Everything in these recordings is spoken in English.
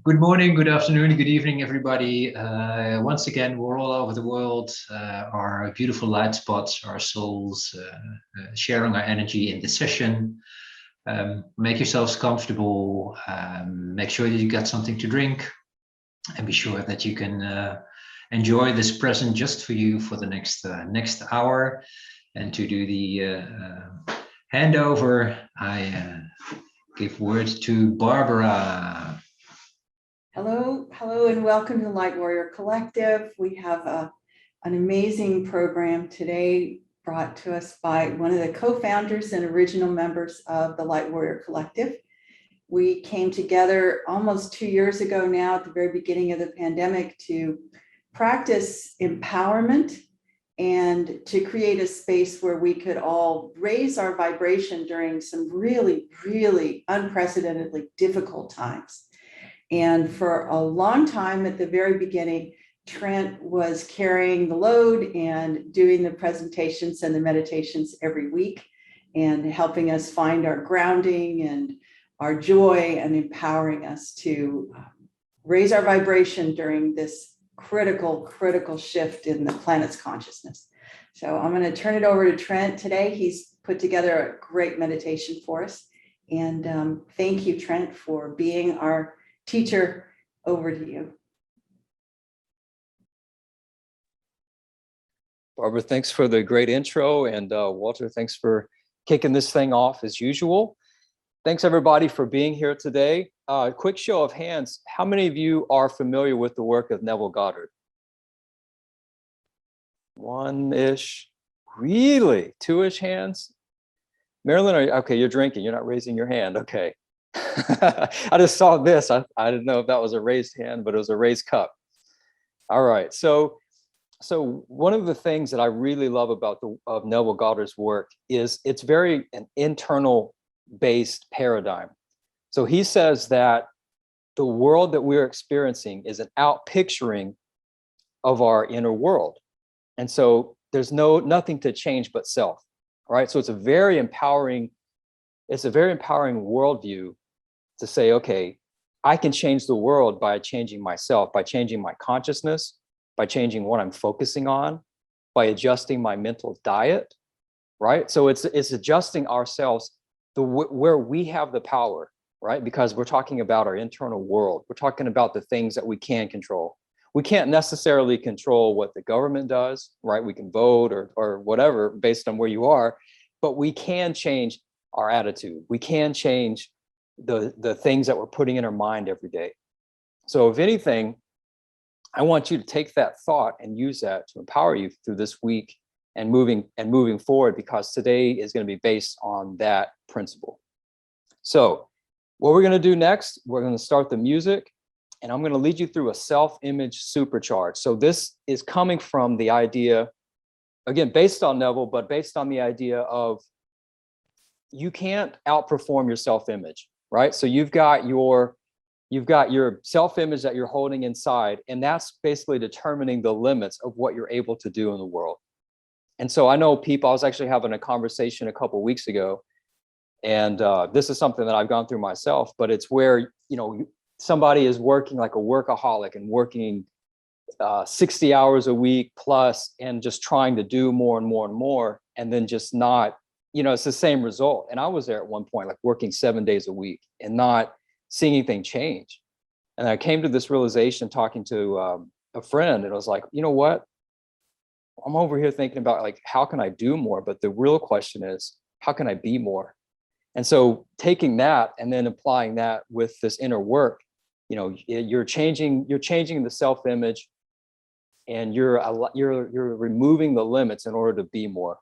Good morning, good afternoon, good evening, everybody. Once again, we're all over the world. Our beautiful light spots, our souls, sharing our energy in this session. Make yourselves comfortable. Make sure that you got something to drink, and be sure that you can enjoy this present just for you for the next hour. And to do the handover, I give word to Barbara. Hello, and welcome to the Light Warrior Collective. We have an amazing program today brought to us by one of the co-founders and original members of the Light Warrior Collective. We came together almost 2 years ago now at the very beginning of the pandemic to practice empowerment and to create a space where we could all raise our vibration during some really, really unprecedentedly difficult times. And for a long time at the very beginning, Trent was carrying the load and doing the presentations and the meditations every week and helping us find our grounding and our joy and empowering us to raise our vibration during this critical shift in the planet's consciousness. So I'm going to turn it over to Trent today. He's put together a great meditation for us. And thank you, Trent, for being our teacher. Over to you. Barbara, thanks for the great intro. And Walter, thanks for kicking this thing off as usual. Thanks everybody for being here today. Quick show of hands. How many of you are familiar with the work of Neville Goddard? One-ish, really? Two-ish hands? Marilyn, okay, you're drinking. You're not raising your hand. Okay. I just saw this. I didn't know if that was a raised hand, but it was a raised cup. All right. So one of the things that I really love about of Neville Goddard's work is it's very an internal based paradigm. So he says that the world that we're experiencing is an outpicturing of our inner world. And so there's nothing to change but self. Right. So it's a very empowering worldview to say, okay, I can change the world by changing myself, by changing my consciousness, by changing what I'm focusing on, by adjusting my mental diet, right? So it's adjusting ourselves where we have the power, right? Because we're talking about our internal world. We're talking about the things that we can control. We can't necessarily control what the government does, right? We can vote or whatever based on where you are, but we can change our attitude. We can change the things that we're putting in our mind every day. So if anything, I want you to take that thought and use that to empower you through this week and moving forward, because today is going to be based on that principle. So what we're going to do next, we're going to start the music, and I'm going to lead you through a self-image supercharge. So this is coming from the idea, again, based on Neville, but based on the idea of you can't outperform your self-image. Right? So you've got your self-image that you're holding inside, and that's basically determining the limits of what you're able to do in the world. And so I know people, I was actually having a conversation a couple of weeks ago, and this is something that I've gone through myself, but it's where, somebody is working like a workaholic and working 60 hours a week plus, and just trying to do more and more and more, and then just not, it's the same result. And I was there at one point, like working 7 days a week and not seeing anything change. And I came to this realization talking to a friend, and I was like, you know what? I'm over here thinking about like, how can I do more? But the real question is, how can I be more? And so taking that and then applying that with this inner work, you're changing the self-image, and you're removing the limits in order to be more.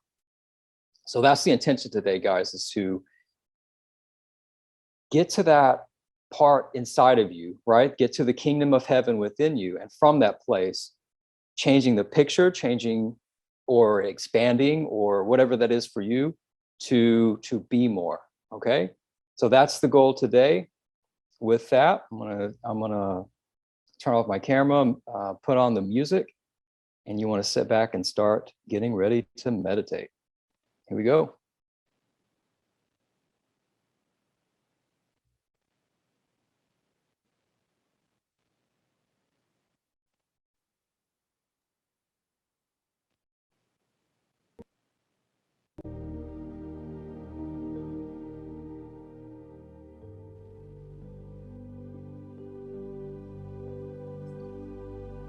So that's the intention today, guys, is to get to that part inside of you, right? Get to the kingdom of heaven within you. And from that place, changing the picture, changing or expanding or whatever that is for you to be more. Okay. So that's the goal today. With that, I'm gonna turn off my camera, put on the music, and you want to sit back and start getting ready to meditate. Here we go.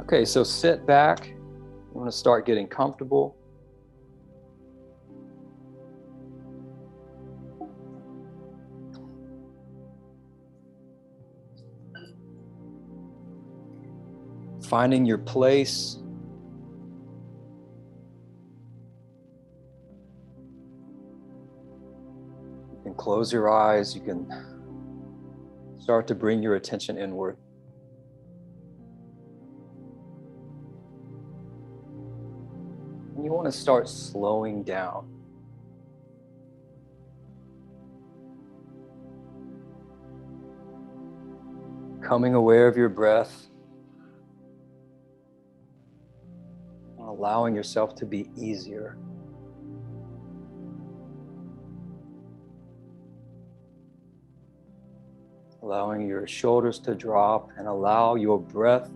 Okay, so sit back. You want to start getting comfortable. Finding your place. You can close your eyes. You can start to bring your attention inward. And you want to start slowing down. Becoming aware of your breath. And allowing yourself to be easier. Allowing your shoulders to drop and allow your breath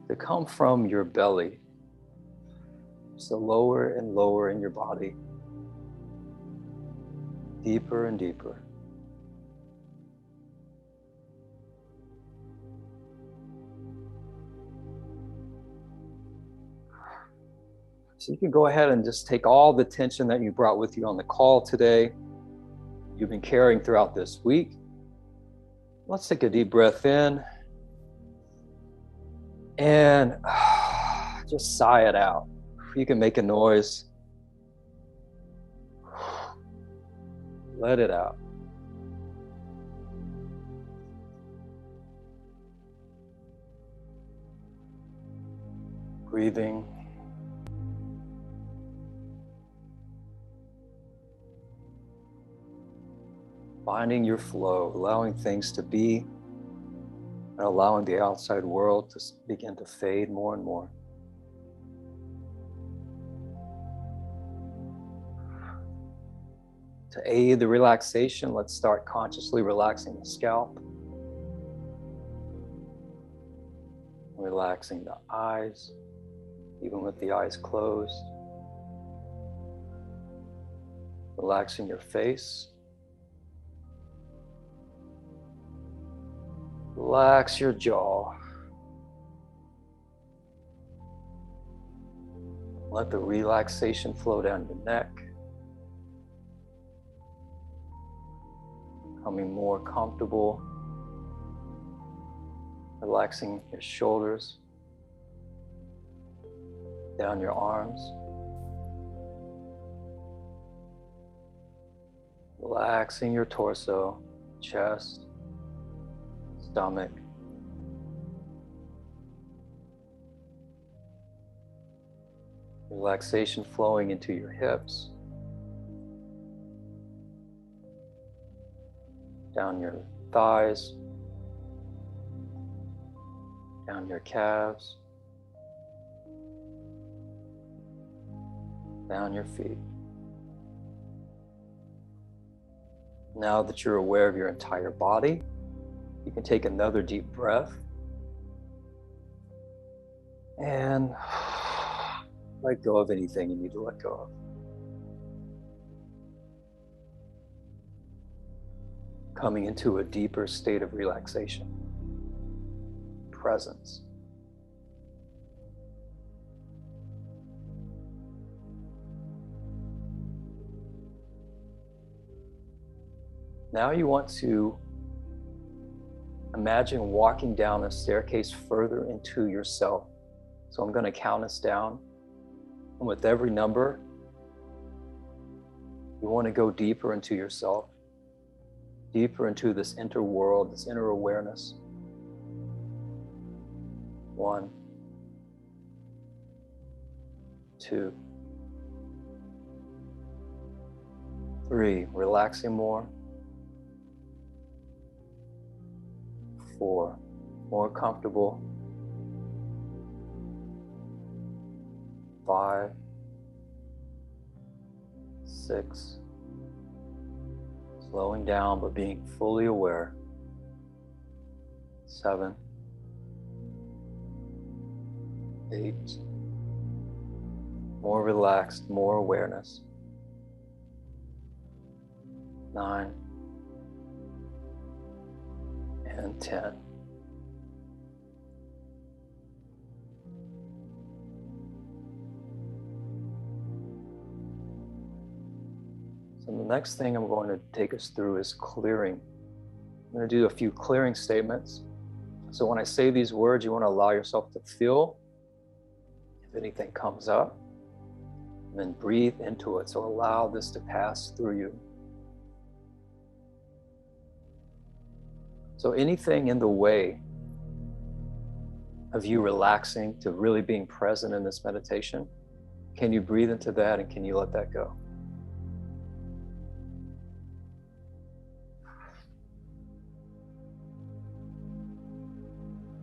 to come from your belly. So lower and lower in your body. Deeper and deeper. So you can go ahead and just take all the tension that you brought with you on the call today, you've been carrying throughout this week. Let's take a deep breath in and just sigh it out. You can make a noise. Let it out. Breathing. Finding your flow, allowing things to be, and allowing the outside world to begin to fade more and more. To aid the relaxation, let's start consciously relaxing the scalp. Relaxing the eyes, even with the eyes closed. Relaxing your face. Relax your jaw. Let the relaxation flow down your neck. Becoming more comfortable. Relaxing your shoulders. Down your arms. Relaxing your torso, chest, stomach. Relaxation flowing into your hips, down your thighs, down your calves, down your feet. Now that you're aware of your entire body, you can take another deep breath and let go of anything you need to let go of. Coming into a deeper state of relaxation, presence. Now you want to imagine walking down a staircase further into yourself. So I'm going to count us down. And with every number, you want to go deeper into yourself, deeper into this inner world, this inner awareness. 1, 2, 3, relaxing more. 4, more comfortable. 5, 6, slowing down but being fully aware. 7, 8, more relaxed, more awareness. 9, and 10. So the next thing I'm going to take us through is clearing. I'm going to do a few clearing statements. So when I say these words, you want to allow yourself to feel if anything comes up, and then breathe into it. So allow this to pass through you. So anything in the way of you relaxing to really being present in this meditation, can you breathe into that and can you let that go?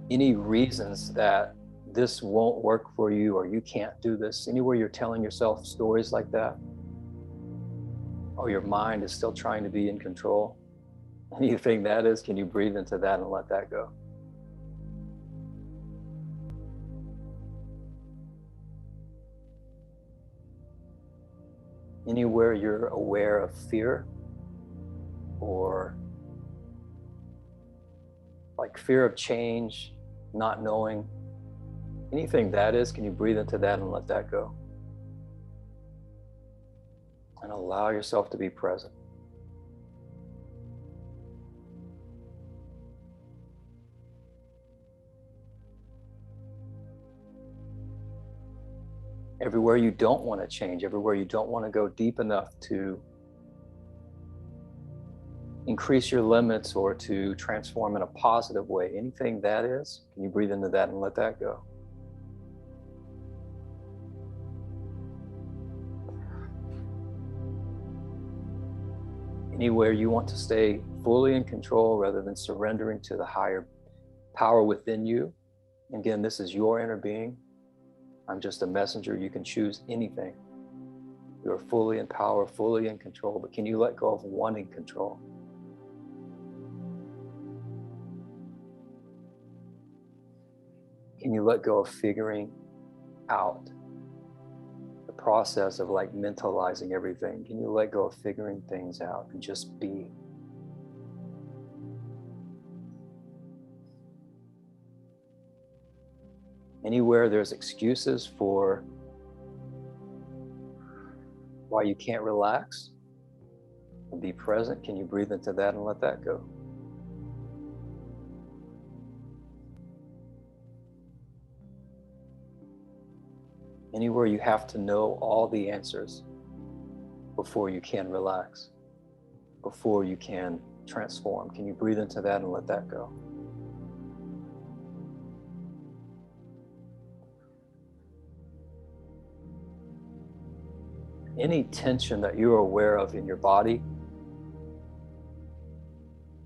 Any reasons that this won't work for you or you can't do this, anywhere you're telling yourself stories like that, or your mind is still trying to be in control, anything that is, can you breathe into that and let that go? Anywhere you're aware of fear or like fear of change, not knowing, anything that is, can you breathe into that and let that go? And allow yourself to be present. Everywhere you don't want to change, everywhere you don't want to go deep enough to increase your limits or to transform in a positive way, anything that is, can you breathe into that and let that go? Anywhere you want to stay fully in control rather than surrendering to the higher power within you. Again, this is your inner being. I'm just a messenger. You can choose anything. You're fully in power, fully in control, but can you let go of wanting control? Can you let go of figuring out the process of like mentalizing everything? Can you let go of figuring things out and just be? Anywhere there's excuses for why you can't relax and be present, can you breathe into that and let that go? Anywhere you have to know all the answers before you can relax, before you can transform, can you breathe into that and let that go? Any tension that you're aware of in your body,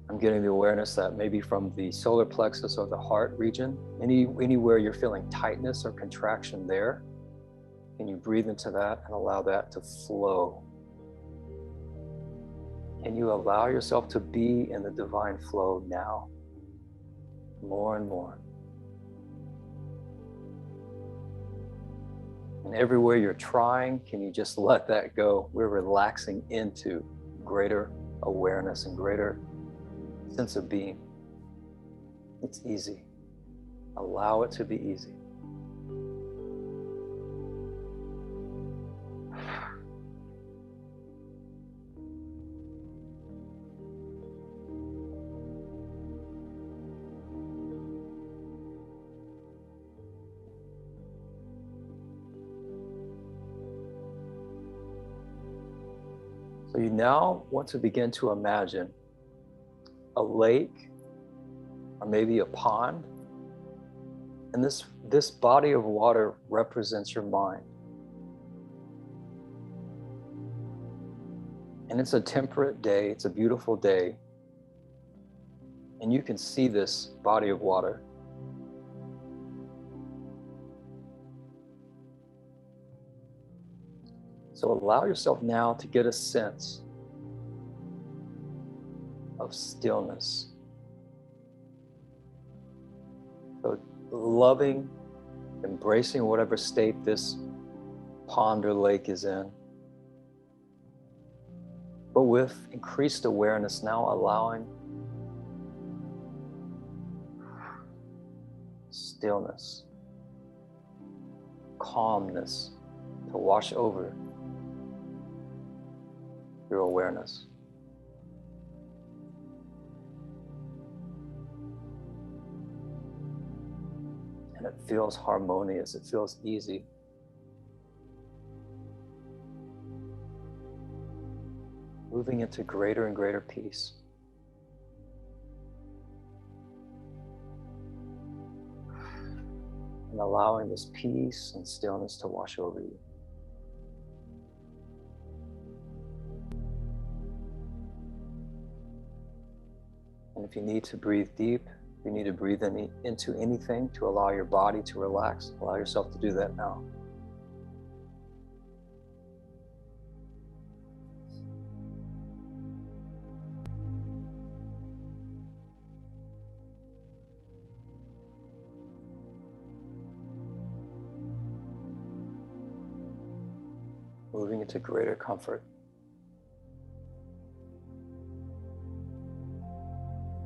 I'm getting the awareness that maybe from the solar plexus or the heart region, anywhere you're feeling tightness or contraction there, can you breathe into that and allow that to flow? Can you allow yourself to be in the divine flow now, more and more? And everywhere you're trying, can you just let that go? We're relaxing into greater awareness and greater sense of being. It's easy. Allow it to be easy. So you now want to begin to imagine a lake or maybe a pond. And this body of water represents your mind. And it's a temperate day, it's a beautiful day. And you can see this body of water. So allow yourself now to get a sense of stillness. So loving, embracing whatever state this pond or lake is in. But with increased awareness, now allowing stillness, calmness to wash over your awareness. And it feels harmonious, it feels easy. Moving into greater and greater peace. And allowing this peace and stillness to wash over you. And if you need to breathe deep, if you need to breathe into anything to allow your body to relax, allow yourself to do that now. Moving into greater comfort,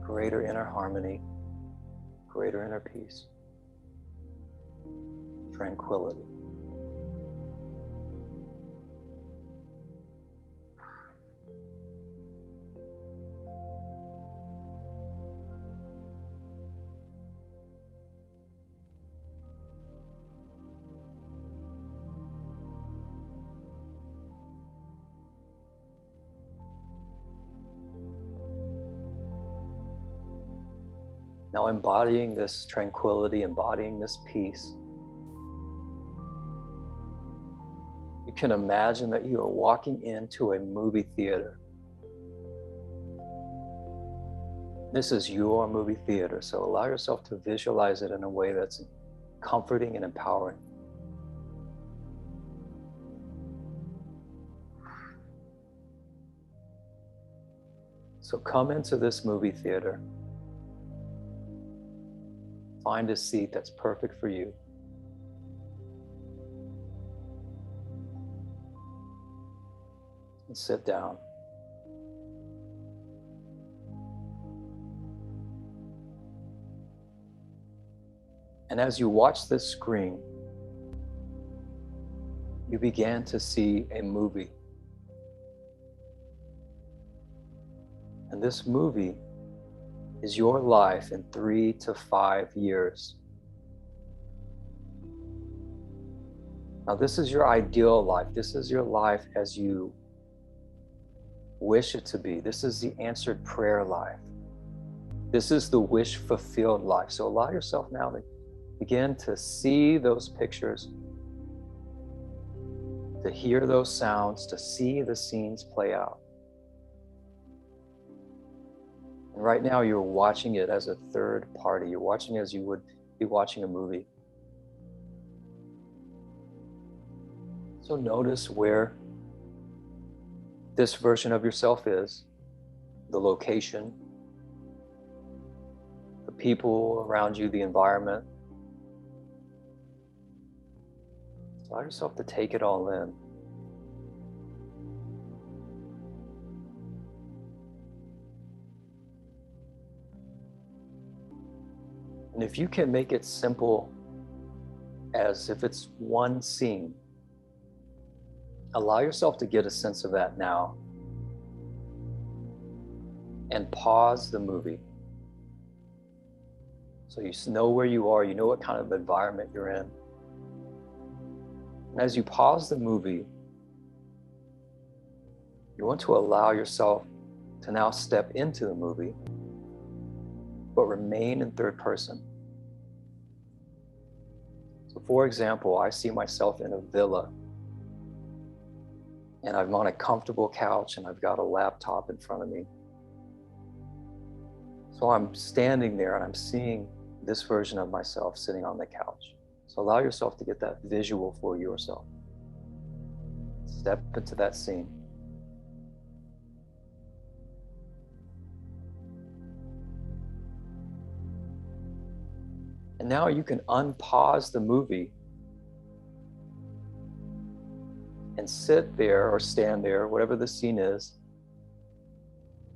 greater inner harmony, greater inner peace, tranquility. Now embodying this tranquility, embodying this peace, you can imagine that you are walking into a movie theater. This is your movie theater, so allow yourself to visualize it in a way that's comforting and empowering. So come into this movie theater. Find a seat that's perfect for you. And sit down. And as you watch this screen, you began to see a movie. And this movie is your life in 3 to 5 years. Now, this is your ideal life. This is your life as you wish it to be. This is the answered prayer life. This is the wish fulfilled life. So allow yourself now to begin to see those pictures, to hear those sounds, to see the scenes play out. And right now you're watching it as a third party. You're watching it as you would be watching a movie. So notice where this version of yourself is, the location, the people around you, the environment. Allow yourself to take it all in. And if you can make it simple as if it's one scene, allow yourself to get a sense of that now. And pause the movie. So you know where you are, you know what kind of environment you're in. And as you pause the movie, you want to allow yourself to now step into the movie, but remain in third person. So for example, I see myself in a villa, and I'm on a comfortable couch and I've got a laptop in front of me. So I'm standing there and I'm seeing this version of myself sitting on the couch. So allow yourself to get that visual for yourself. Step into that scene. And now you can unpause the movie and sit there or stand there, whatever the scene is,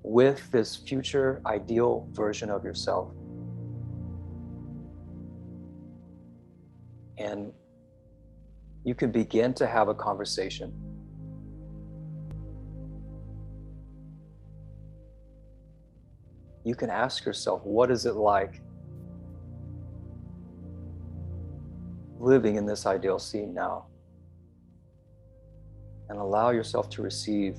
with this future ideal version of yourself. And you can begin to have a conversation. you can ask yourself, what is it like living in this ideal scene now? And allow yourself to receive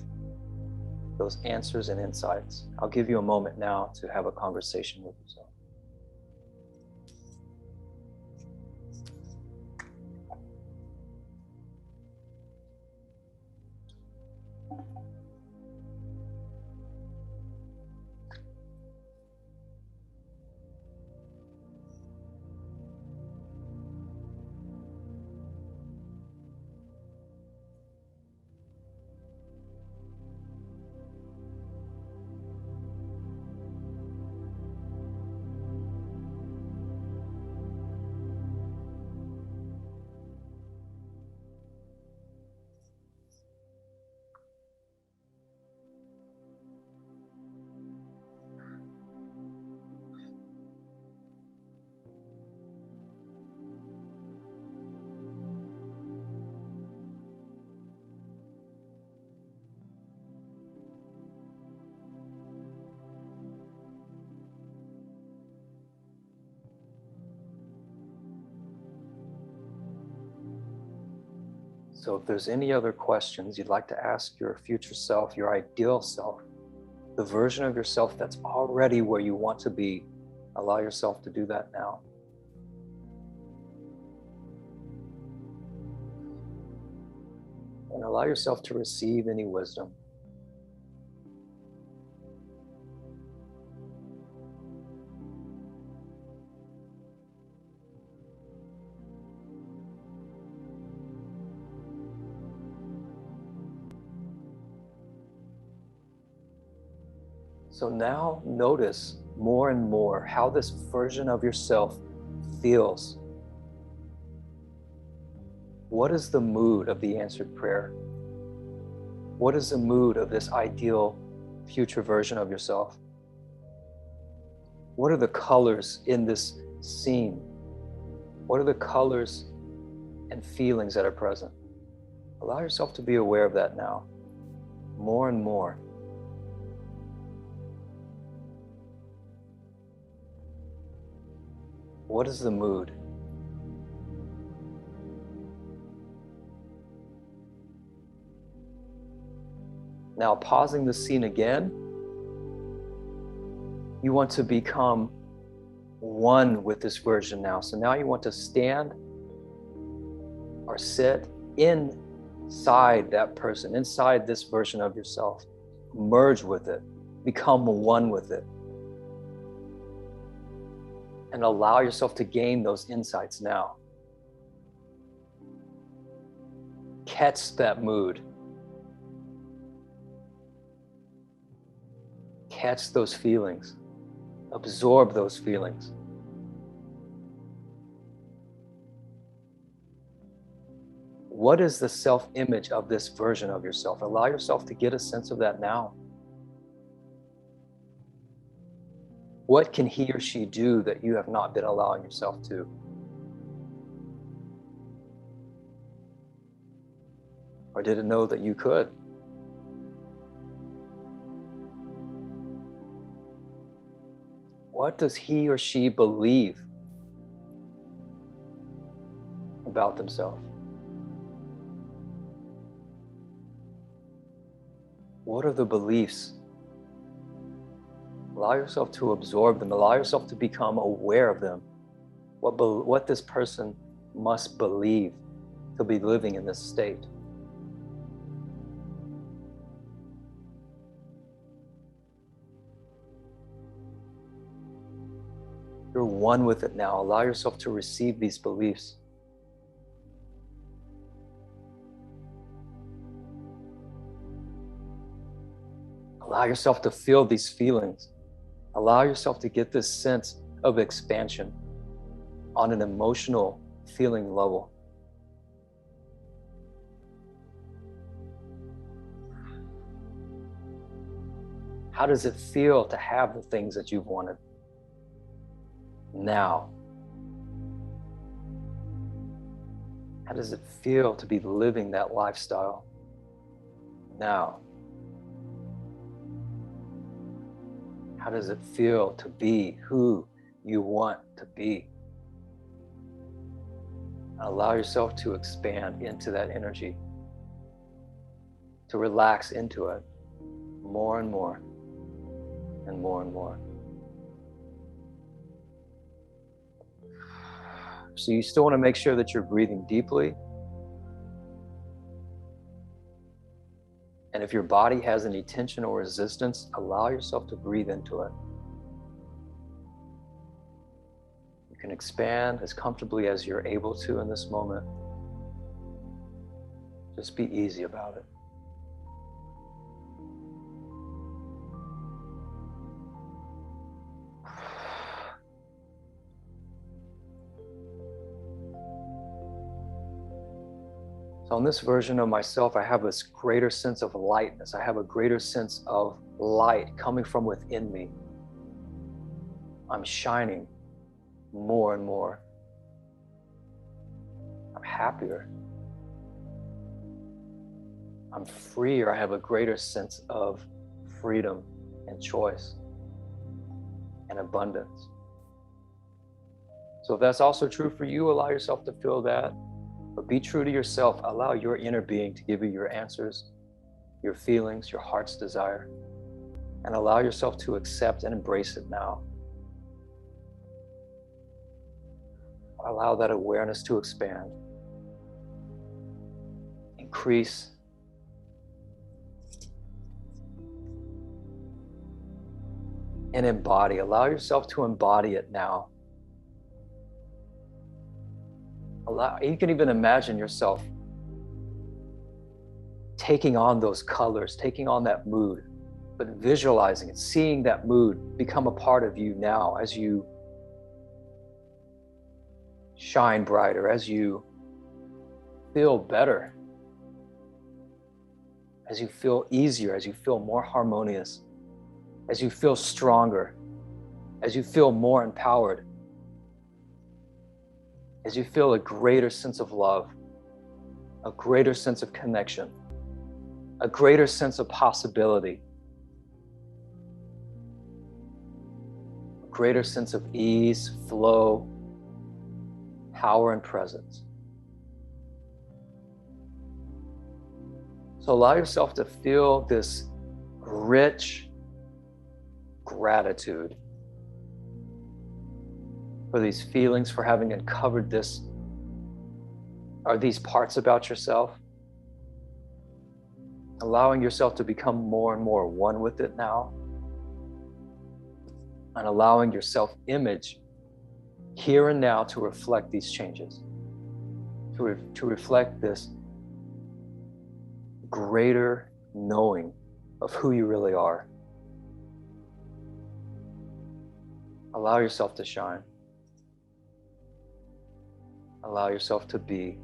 those answers and insights. I'll give you a moment now to have a conversation with yourself. So if there's any other questions you'd like to ask your future self, your ideal self, the version of yourself that's already where you want to be, allow yourself to do that now. And allow yourself to receive any wisdom. So now notice more and more how this version of yourself feels. What is the mood of the answered prayer? What is the mood of this ideal future version of yourself? What are the colors in this scene? What are the colors and feelings that are present? Allow yourself to be aware of that now, more and more. What is the mood? Now, pausing the scene again, you want to become one with this version now. So now you want to stand or sit inside that person, inside this version of yourself. Merge with it, become one with it. And allow yourself to gain those insights now. Catch that mood. Catch those feelings. Absorb those feelings. What is the self-image of this version of yourself? Allow yourself to get a sense of that now. What can he or she do that you have not been allowing yourself to? Or didn't know that you could? What does he or she believe about themselves? What are the beliefs? Allow yourself to absorb them. Allow yourself to become aware of them. What this person must believe to be living in this state. You're one with it now. Allow yourself to receive these beliefs. Allow yourself to feel these feelings. Allow yourself to get this sense of expansion on an emotional feeling level. How does it feel to have the things that you've wanted now? How does it feel to be living that lifestyle now? How does it feel to be who you want to be? And allow yourself to expand into that energy, to relax into it more and more and more and more. So you still want to make sure that you're breathing deeply. And if your body has any tension or resistance, allow yourself to breathe into it. You can expand as comfortably as you're able to in this moment. Just be easy about it. So in this version of myself, I have this greater sense of lightness. I have a greater sense of light coming from within me. I'm shining more and more. I'm happier. I'm freer. I have a greater sense of freedom and choice and abundance. So if that's also true for you, allow yourself to feel that. But be true to yourself. Allow your inner being to give you your answers, your feelings, your heart's desire, and allow yourself to accept and embrace it now. Allow that awareness to expand, increase, and embody. Allow yourself to embody it now. You can even imagine yourself taking on those colors, taking on that mood, but visualizing it, seeing that mood become a part of you now as you shine brighter, as you feel better, as you feel easier, as you feel more harmonious, as you feel stronger, as you feel more empowered, as you feel a greater sense of love, a greater sense of connection, a greater sense of possibility, a greater sense of ease, flow, power, and presence. So allow yourself to feel this rich gratitude for these feelings, for having uncovered this, or these parts about yourself. Allowing yourself to become more and more one with it now. And allowing your self-image here and now to reflect these changes. To reflect this greater knowing of who you really are. Allow yourself to shine. Allow yourself to be.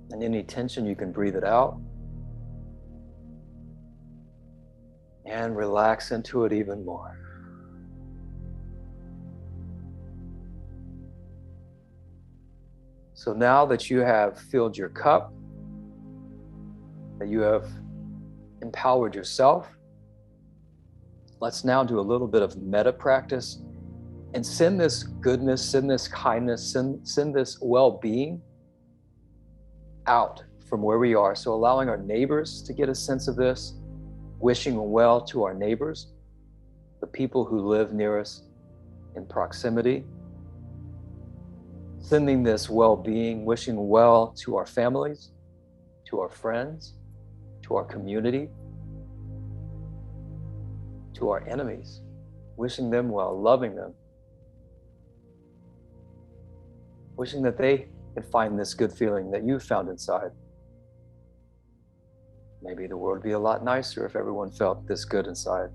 And any tension, you can breathe it out. And relax into it even more. So now that you have filled your cup, that you have empowered yourself, let's now do a little bit of metta practice and send this goodness, send this kindness, send this well-being out from where we are. So allowing our neighbors to get a sense of this, wishing well to our neighbors, the people who live near us in proximity, sending this well-being, wishing well to our families, to our friends, to our community, to our enemies, wishing them well, loving them, wishing that they can find this good feeling that you found inside. Maybe the world would be a lot nicer if everyone felt this good inside.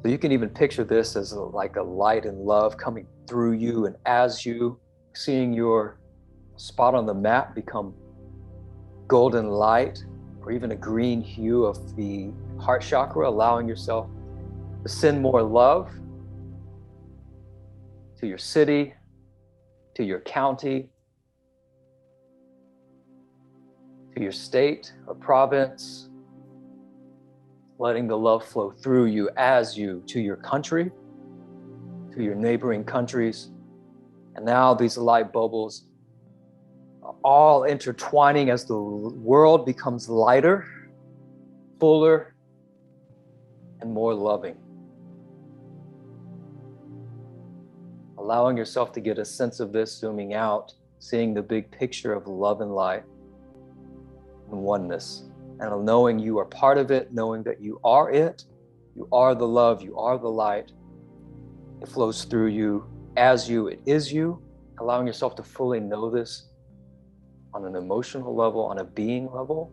So you can even picture this as like a light and love coming through you, and as you seeing your spot on the map become golden light, or even a green hue of the heart chakra, allowing yourself to send more love to your city, to your county, to your state or province, letting the love flow through you as you to your country, to your neighboring countries. And now these light bubbles are all intertwining as the world becomes lighter, fuller, and more loving. Allowing yourself to get a sense of this, zooming out, seeing the big picture of love and light and oneness, and knowing you are part of it, knowing that you are it, you are the love, you are the light. It flows through you, as you, it is you. Allowing yourself to fully know this on an emotional level, on a being level,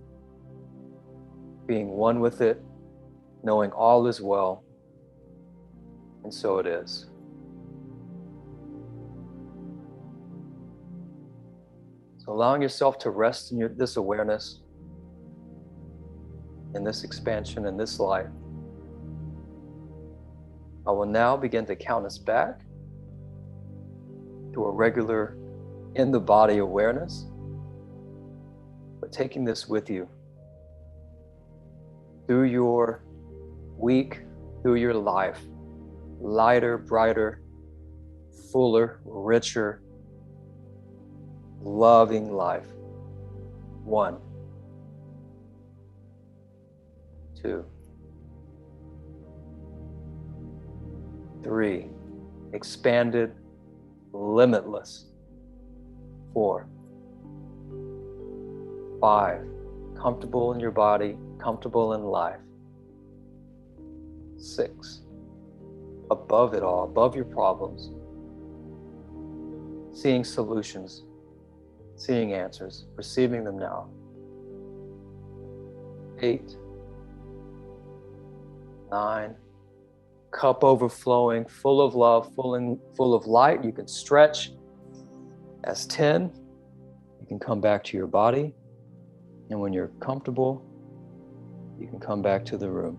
being one with it, knowing all is well, and so it is. So allowing yourself to rest in this awareness, in this expansion, in this light. I will now begin to count us back to a regular in-the-body awareness, but taking this with you through your week, through your life, lighter, brighter, fuller, richer, loving life. 1, 2, 3, expanded, limitless. 4, 5, comfortable in your body, comfortable in life. 6, above it all, above your problems, seeing solutions, seeing answers, receiving them now. 8, 9, cup overflowing, full of love, full of light. You can stretch. As 10, you can come back to your body. And when you're comfortable, you can come back to the room.